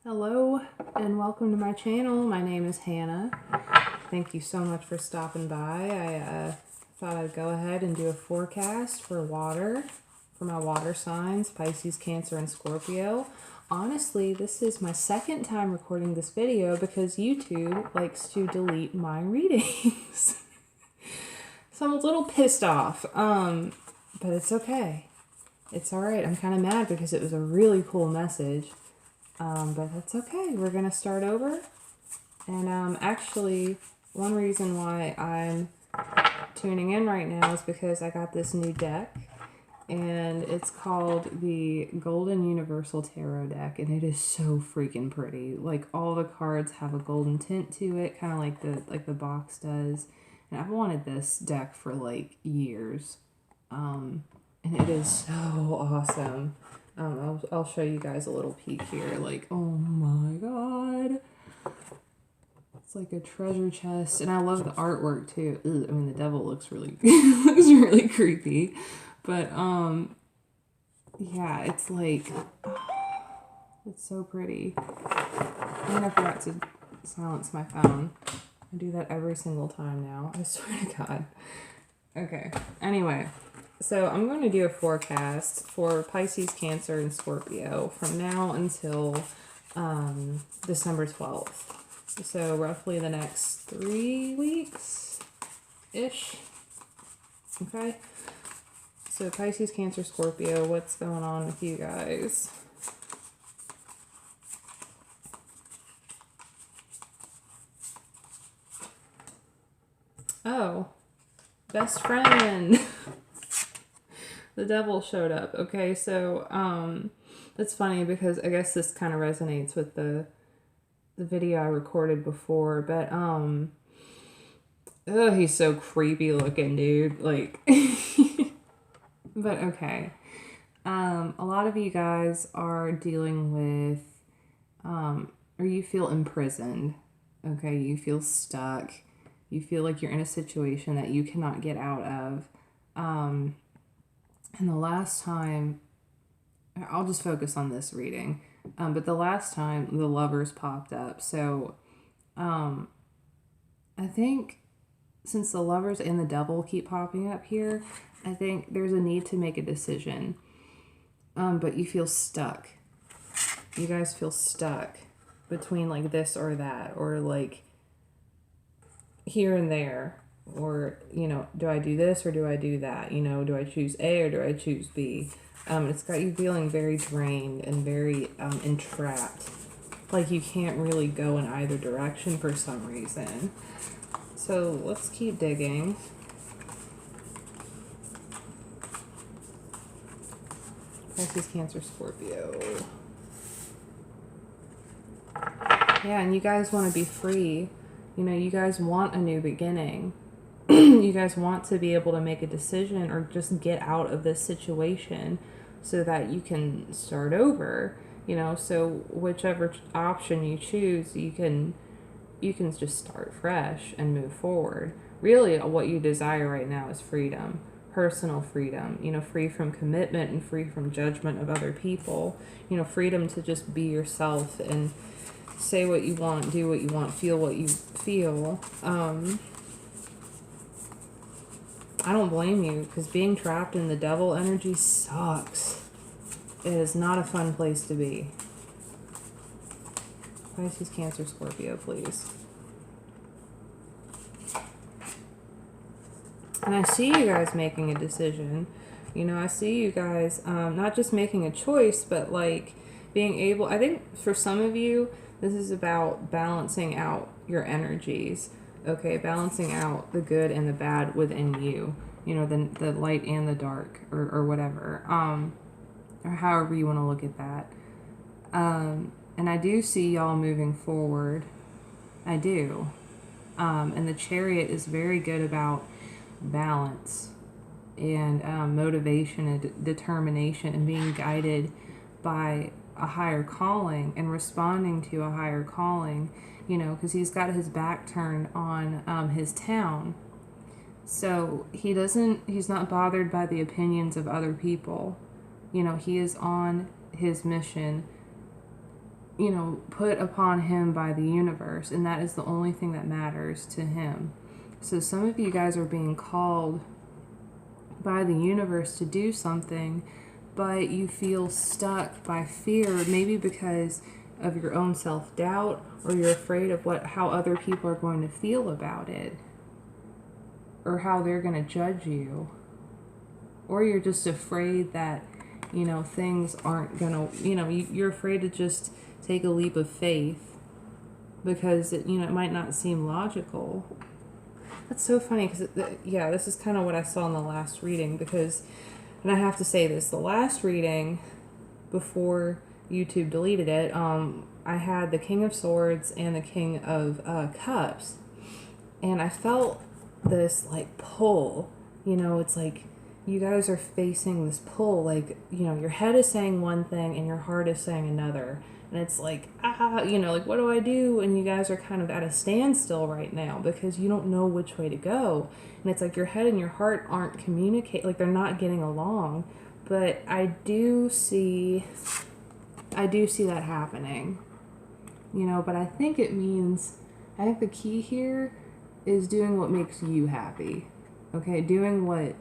Hello and welcome to my channel. My name is Hannah. Thank you so much for stopping by. I thought I'd go ahead and do a forecast for water, for my water signs, Pisces, Cancer, and Scorpio. Honestly, this is my second time recording this video because YouTube likes to delete my readings. So I'm a little pissed off, but it's okay. It's alright. I'm kind of mad because it was a really cool message. But that's okay. We're going to start over. And actually, one reason why I'm tuning in right now is because I got this new deck. And it's called the Golden Universal Tarot deck. And it is so freaking pretty. Like, all the cards have a golden tint to it, kind of like the box does. And I've wanted this deck for like years. And it is so awesome. I'll show you guys a little peek here. Like, oh my god. It's like a treasure chest. And I love the artwork too. Ugh, I mean, the devil looks really, looks really creepy. But, yeah, it's like, it's so pretty. And I forgot to silence my phone. I do that every single time now. I swear to God. Okay. Anyway. So I'm going to do a forecast for Pisces, Cancer, and Scorpio from now until December 12th. So roughly the next 3 weeks-ish. Okay? So Pisces, Cancer, Scorpio, what's going on with you guys? Oh, best friend. The devil showed up. Okay, so that's funny because I guess this kind of resonates with the video I recorded before, but oh, he's so creepy looking, dude. Like but okay. A lot of you guys are dealing with or you feel imprisoned. Okay, you feel stuck. You feel like you're in a situation that you cannot get out of. And the last time, I'll just focus on this reading, but the last time the Lovers popped up. So I think since the Lovers and the Devil keep popping up here, I think there's a need to make a decision. But you feel stuck. You guys feel stuck between like this or that, or like here and there. Or, you know, do I do this or do I do that? You know, do I choose A or do I choose B? It's got you feeling very drained and very entrapped. Like you can't really go in either direction for some reason. So let's keep digging. Pisces, Cancer, Scorpio. Yeah, and you guys want to be free. You know, you guys want a new beginning. You guys want to be able to make a decision or just get out of this situation so that you can start over, you know. So whichever option you choose, you can just start fresh and move forward. Really what you desire right now is freedom, personal freedom, you know, free from commitment and free from judgment of other people, you know, freedom to just be yourself and say what you want, do what you want, feel what you feel. I don't blame you, because being trapped in the devil energy sucks. It is not a fun place to be. Pisces, Cancer, Scorpio, please. And I see you guys making a decision. You know, I see you guys not just making a choice, but like being able, I think for some of you, this is about balancing out your energies. Okay, balancing out the good and the bad within you. You know, the light and the dark, or whatever. Or however you want to look at that. And I do see y'all moving forward. I do. And the Chariot is very good about balance and motivation and determination and being guided by a higher calling and responding to a higher calling, you know, because he's got his back turned on his town. So he's not bothered by the opinions of other people. You know, he is on his mission, put upon him by the universe, and that is the only thing that matters to him. So some of you guys are being called by the universe to do something, but you feel stuck by fear, maybe because of your own self-doubt, or you're afraid of how other people are going to feel about it, or how they're going to judge you, or you're just afraid that things aren't gonna, you're afraid to just take a leap of faith because it might not seem logical. That's so funny because this is kind of what I saw in the last reading, because, and I have to say this, the last reading before YouTube deleted it, I had the King of Swords and the King of Cups, and I felt this like pull, it's like you guys are facing this pull, like, your head is saying one thing and your heart is saying another. And it's like, like, what do I do? And you guys are kind of at a standstill right now because you don't know which way to go. And it's like your head and your heart aren't communicating, like they're not getting along. But I do see that happening, but I think the key here is doing what makes you happy. Okay, doing what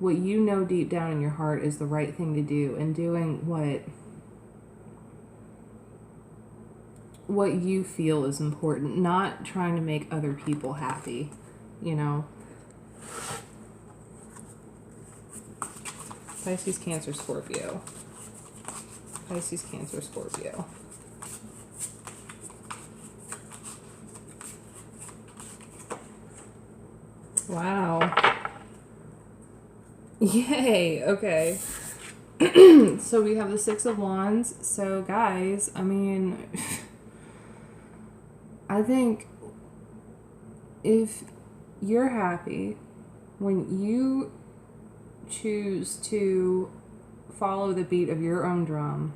you know deep down in your heart is the right thing to do, and doing what you feel is important, not trying to make other people happy, Pisces, Cancer, Scorpio. Pisces, Cancer, Scorpio. Wow. Yay, okay. So we have the Six of Wands. So guys, I think if you're happy when you choose to follow the beat of your own drum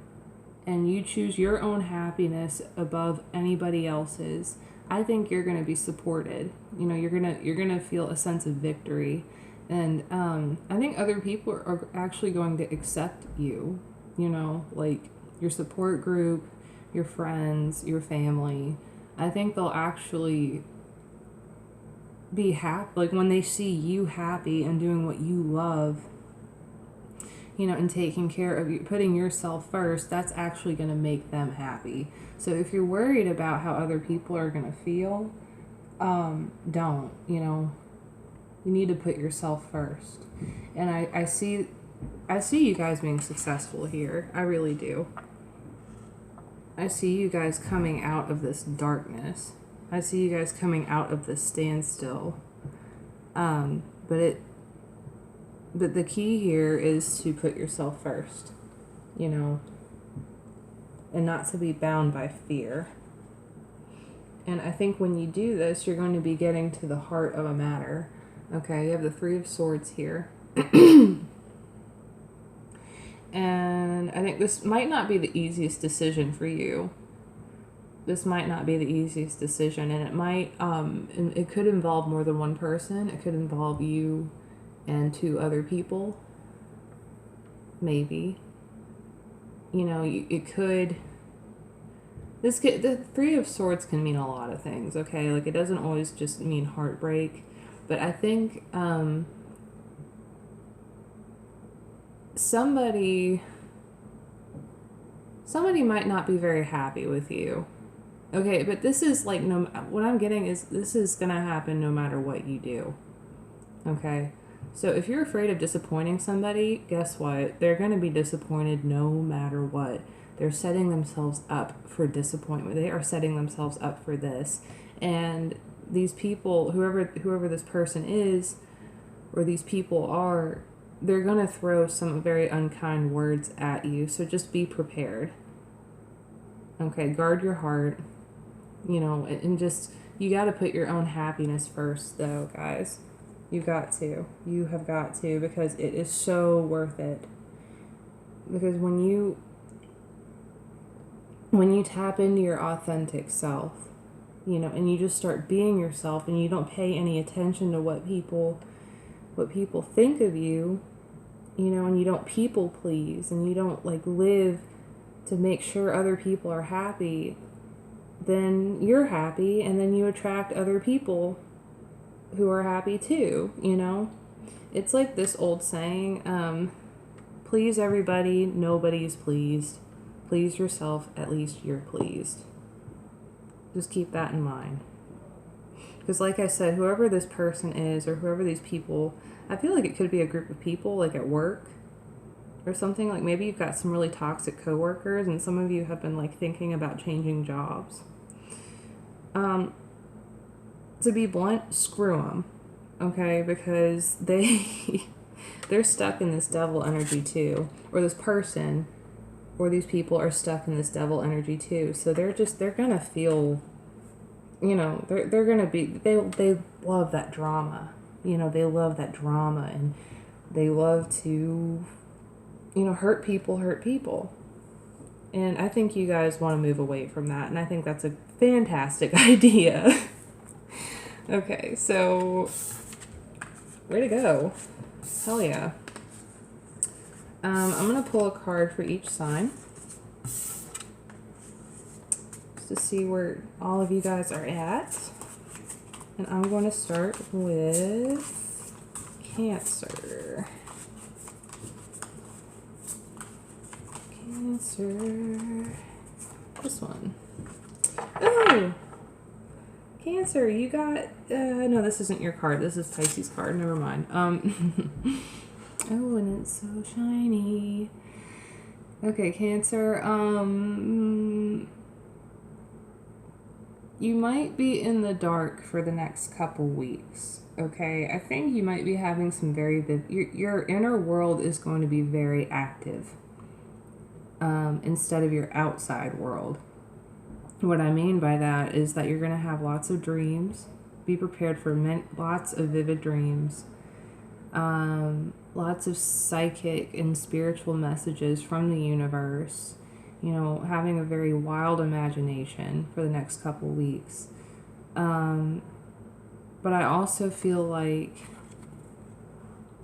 and you choose your own happiness above anybody else's, I think you're going to be supported. You're going to feel a sense of victory. And I think other people are actually going to accept you, like your support group, your friends, your family. I think they'll actually be happy, like when they see you happy and doing what you love, and taking care of you, putting yourself first, that's actually going to make them happy. So if you're worried about how other people are going to feel, don't, you need to put yourself first. And I see you guys being successful here. I really do. I see you guys coming out of this darkness. I see you guys coming out of this standstill. But the key here is to put yourself first, and not to be bound by fear. And I think when you do this, you're going to be getting to the heart of a matter. Okay, you have the Three of Swords here. And I think this might not be the easiest decision for you. This might not be the easiest decision, and it might, it could involve more than one person. It could involve you and two other people. Maybe. It could... the Three of Swords can mean a lot of things, okay? Like, it doesn't always just mean heartbreak. But I think somebody might not be very happy with you. Okay, but this is like, what I'm getting is this is going to happen no matter what you do. Okay? So if you're afraid of disappointing somebody, guess what? They're going to be disappointed no matter what. They're setting themselves up for disappointment. They are setting themselves up for this. And these people, whoever this person is, or these people are, they're going to throw some very unkind words at you. So just be prepared. Okay, guard your heart, and just, you got to put your own happiness first, though, guys. You got to. You have got to, because it is so worth it. Because when you tap into your authentic self, and you just start being yourself, and you don't pay any attention to what people think of you, and you don't people please, and you don't live to make sure other people are happy, then you're happy, and then you attract other people who are happy too, you know? It's like this old saying, please everybody, nobody's pleased. Please yourself, at least you're pleased. Just keep that in mind. Because like I said, whoever this person is, or whoever these people, I feel like it could be a group of people, like at work or something. Like maybe you've got some really toxic coworkers, and some of you have been like thinking about changing jobs. To be blunt, screw them, okay? Because they're stuck in this devil energy too, or this person or these people are stuck in this devil energy too. So they're gonna feel, you know, they're gonna be, they love that drama, you know, they love that drama, and they love to, you know, hurt people. And I think you guys want to move away from that, and I think that's a fantastic idea. Okay, so way to go. Hell yeah. I'm going to pull a card for each sign just to see where all of you guys are at. And I'm going to start with Cancer. Cancer. This one. Oh! Cancer, you got, no, this isn't your card. This is Pisces card. Never mind. Oh, and it's so shiny. Okay, Cancer, you might be in the dark for the next couple weeks, okay? I think you might be having some your inner world is going to be very active, instead of your outside world. What I mean by that is that you're going to have lots of dreams. Be prepared for lots of vivid dreams. Lots of psychic and spiritual messages from the universe. You know, having a very wild imagination for the next couple weeks. But I also feel like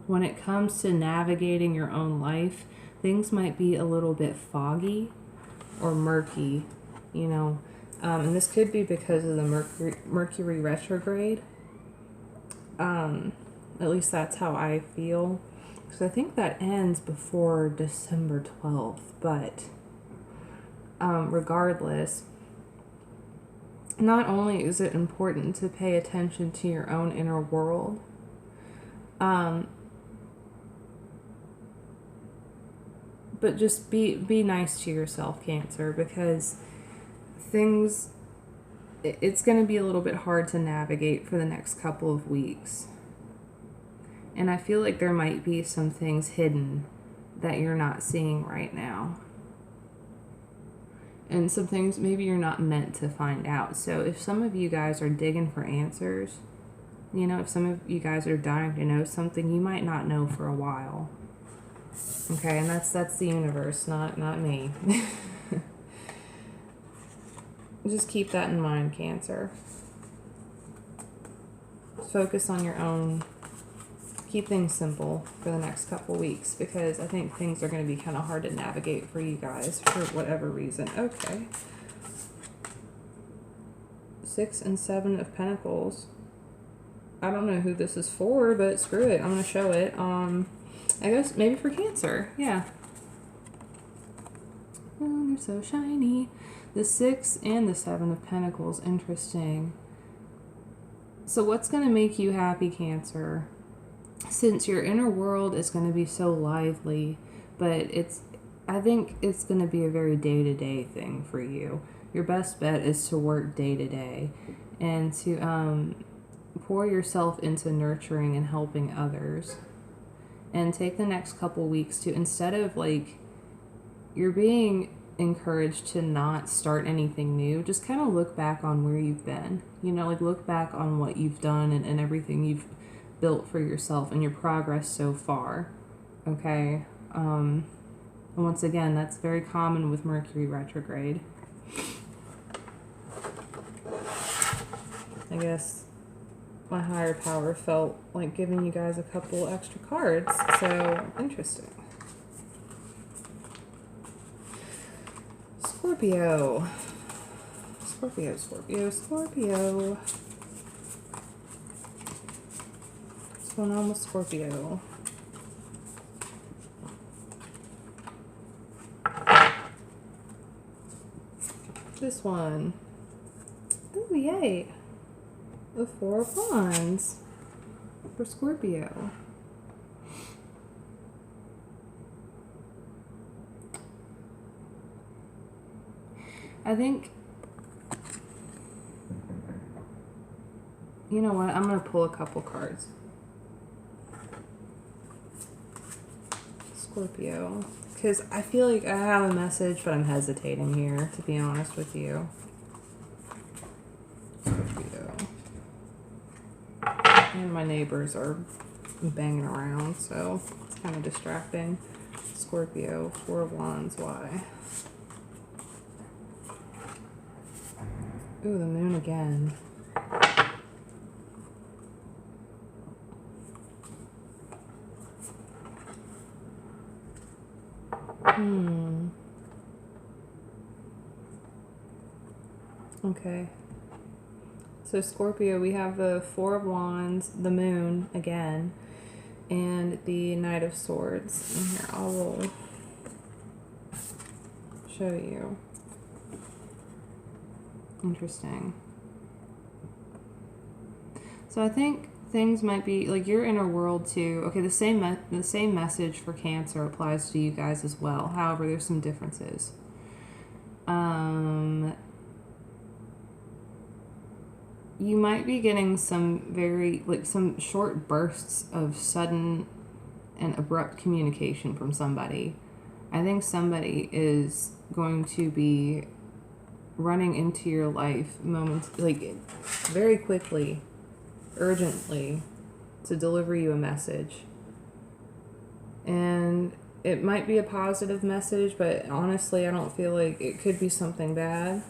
when it comes to navigating your own life, things might be a little bit foggy or murky, you know. And this could be because of the Mercury retrograde. At least that's how I feel. So I think that ends before December 12th. But regardless, not only is it important to pay attention to your own inner world, but just be nice to yourself, Cancer, because it's going to be a little bit hard to navigate for the next couple of weeks. And I feel like there might be some things hidden that you're not seeing right now. And some things maybe you're not meant to find out. So if some of you guys are digging for answers, you know, if some of you guys are dying to know something, you might not know for a while. Okay, and that's the universe, not me. Just keep that in mind, Cancer. Focus on your own. Keep things simple for the next couple weeks, because I think things are going to be kind of hard to navigate for you guys for whatever reason. Okay. 6 and 7 of Pentacles. I don't know who this is for, but screw it. I'm going to show it. I guess maybe for Cancer. Yeah. Oh, they're so shiny. The 6 and the 7 of Pentacles. Interesting. So what's going to make you happy, Cancer? Since your inner world is going to be so lively, but I think it's going to be a very day-to-day thing for you. Your best bet is to work day-to-day and to pour yourself into nurturing and helping others. And take the next couple weeks to, instead of like, you're being encouraged to not start anything new, just kind of look back on where you've been. You know, like look back on what you've done and everything you've built for yourself and your progress so far. Okay? And once again, that's very common with Mercury retrograde. I guess my higher power felt like giving you guys a couple extra cards. So, interesting. Scorpio. Scorpio, Scorpio, Scorpio. What's going on with Scorpio? This one. Ooh, yay. The Four of Wands for Scorpio. I think, you know what, I'm going to pull a couple cards. Scorpio. Because I feel like I have a message, but I'm hesitating here, to be honest with you. Scorpio. And my neighbors are banging around, so it's kind of distracting. Scorpio, Four of Wands, why? Ooh, the moon again. Okay. So Scorpio, we have the Four of Wands, the moon again, and the Knight of Swords. And here, I will show you. Interesting. So I think things might be like your inner world too. Okay, the same message for Cancer applies to you guys as well. However, there's some differences. You might be getting some some short bursts of sudden and abrupt communication from somebody. I think somebody is going to be running into your life very quickly, urgently, to deliver you a message. And it might be a positive message, but honestly, I don't feel like it could be something bad.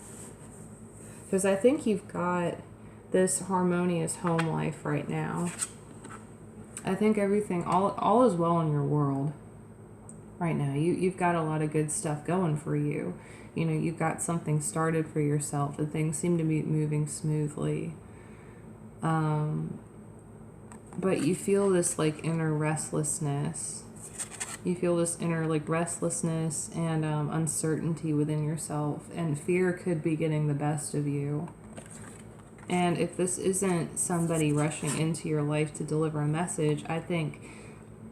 Because I think you've got this harmonious home life right now. I think everything, all is well in your world right now. You've got a lot of good stuff going for you. You know, you've got something started for yourself and things seem to be moving smoothly. But you feel this inner restlessness. You feel this inner restlessness and uncertainty within yourself, and fear could be getting the best of you. And if this isn't somebody rushing into your life to deliver a message, I think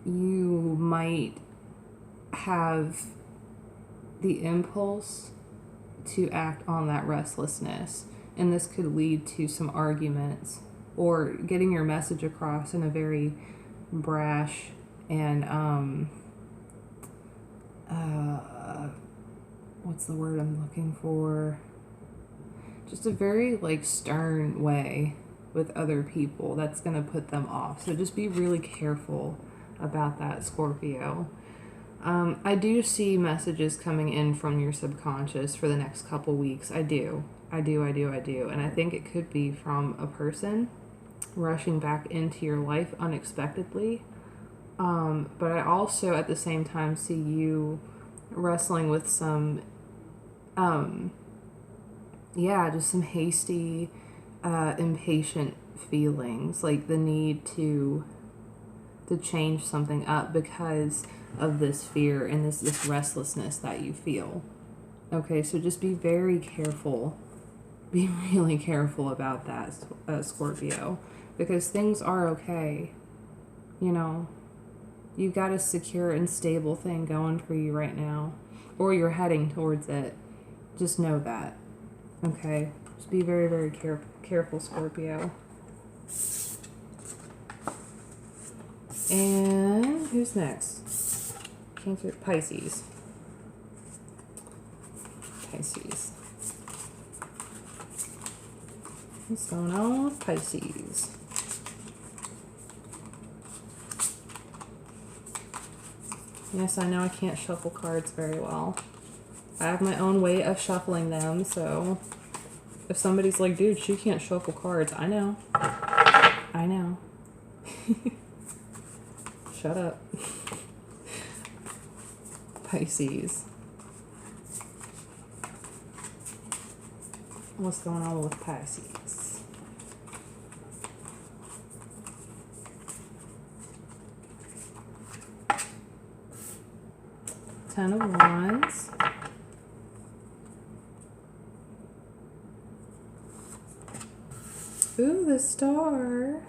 you might have the impulse to act on that restlessness. And this could lead to some arguments or getting your message across in a very brash and, what's the word I'm looking for? Just a very stern way with other people that's going to put them off. So just be really careful about that, Scorpio. I do see messages coming in from your subconscious for the next couple weeks. I do. And I think it could be from a person rushing back into your life unexpectedly. But I also at the same time see you wrestling with some just some hasty, impatient feelings, like the need to change something up because of this fear and this restlessness that you feel. Okay, so just be very careful. Be really careful about that, Scorpio, because things are okay. You know, you've got a secure and stable thing going for you right now, or you're heading towards it. Just know that. Okay, just be very, very careful, Scorpio. And who's next? Cancer, Pisces. Pisces. What's going on with Pisces? Yes, I know I can't shuffle cards very well. I have my own way of shuffling them, so if somebody's like, dude, she can't shuffle cards, I know. Shut up. Pisces. what's going on with Pisces. Ten of Wands. Ooh, the Star.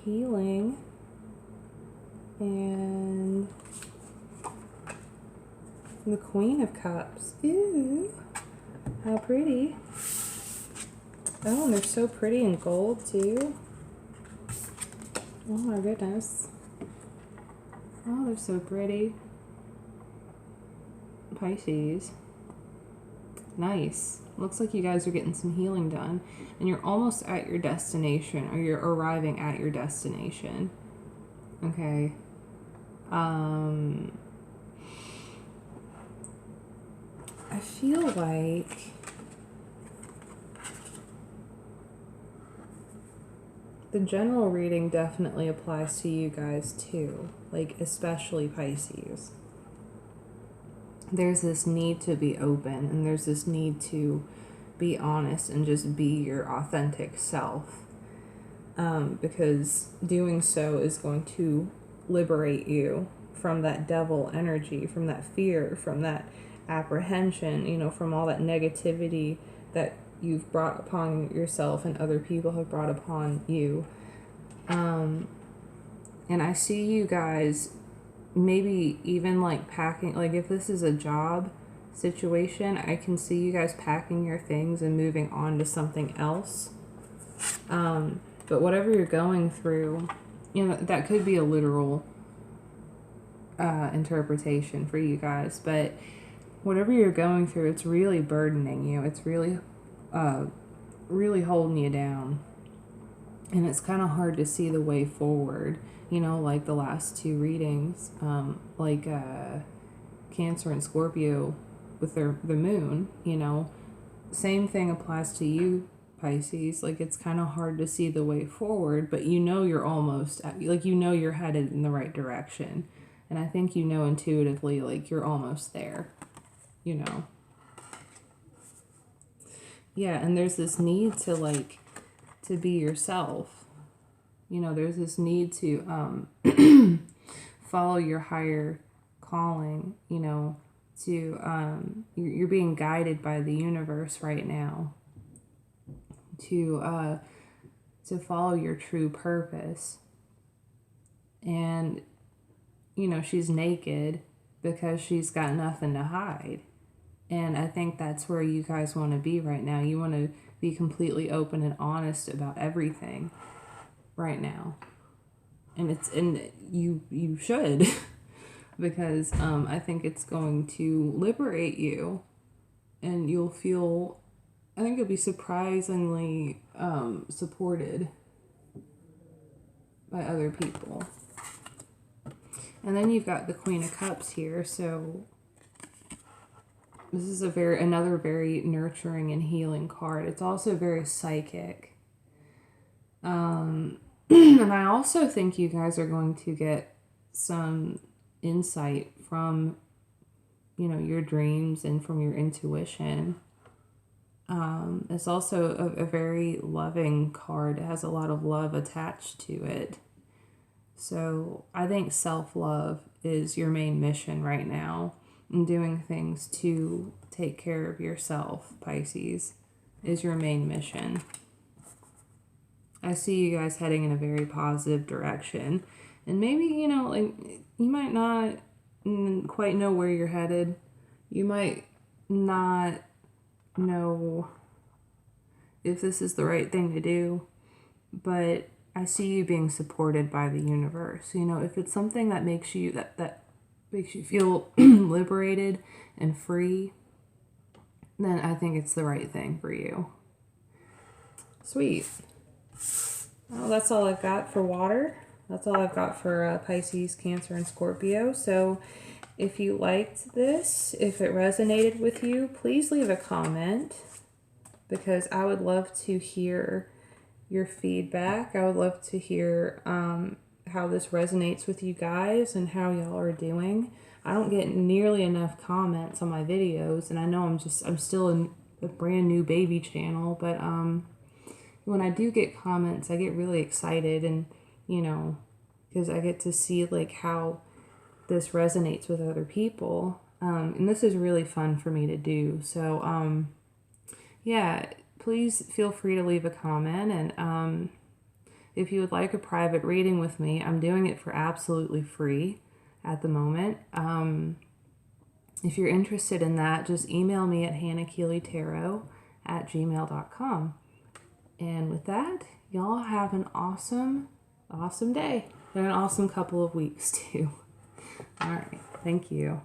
Healing. And the Queen of Cups. Ooh, how pretty. Oh, and they're so pretty in gold too. Oh my goodness. Oh, they're so pretty. Pisces. Nice. Looks like you guys are getting some healing done. And you're almost at your destination, or you're arriving at your destination. Okay. I feel like the general reading definitely applies to you guys too, like especially Pisces. There's this need to be open, and there's this need to be honest and just be your authentic self, because doing so is going to liberate you from that devil energy, from that fear, from that apprehension, you know, from all that negativity that you've brought upon yourself and other people have brought upon you. And I see you guys maybe even like packing, like if this is a job situation, I can see you guys packing your things and moving on to something else. But whatever you're going through, you know, that could be a literal interpretation for you guys, but whatever you're going through, it's really burdening you. It's really really holding you down, and it's kind of hard to see the way forward, you know, like the last two readings, like Cancer and Scorpio with the moon, you know. Same thing applies to you, Pisces. Like, it's kind of hard to see the way forward, but you know you're almost at, like, you know you're headed in the right direction. And I think you know intuitively, like, you're almost there, you know. Yeah, and there's this need to, like, to be yourself. You know, there's this need to follow your higher calling, you know, to you're being guided by the universe right now to follow your true purpose. And you know, she's naked because she's got nothing to hide. And I think that's where you guys want to be right now. You want to be completely open and honest about everything right now. And you should because I think it's going to liberate you, and you'll feel, I think you'll be surprisingly supported by other people. And then you've got the Queen of Cups here, so this is another very nurturing and healing card. It's also very psychic. And I also think you guys are going to get some insight from, you know, your dreams and from your intuition. It's also a very loving card. It has a lot of love attached to it. So I think self-love is your main mission right now, and doing things to take care of yourself, Pisces, is your main mission. I see you guys heading in a very positive direction, and maybe, you know, like, you might not quite know where you're headed. You might not know if this is the right thing to do, but I see you being supported by the universe. You know, if it's something that makes you that makes you feel liberated and free, then I think it's the right thing for you. Sweet. Well, that's all I've got for water. That's all I've got for Pisces, Cancer, and Scorpio. So if you liked this, if it resonated with you, please leave a comment, because I would love to hear your feedback. I would love to hear how this resonates with you guys and how y'all are doing. I don't get nearly enough comments on my videos, and I know I'm still a brand new baby channel, but when I do get comments, I get really excited, and you know, because I get to see like how this resonates with other people, and this is really fun for me to do. So yeah, please feel free to leave a comment, and if you would like a private reading with me, I'm doing it for absolutely free at the moment. If you're interested in that, just email me at hannahkeelytarot@gmail.com. And with that, y'all have an awesome, awesome day and an awesome couple of weeks too. All right. Thank you.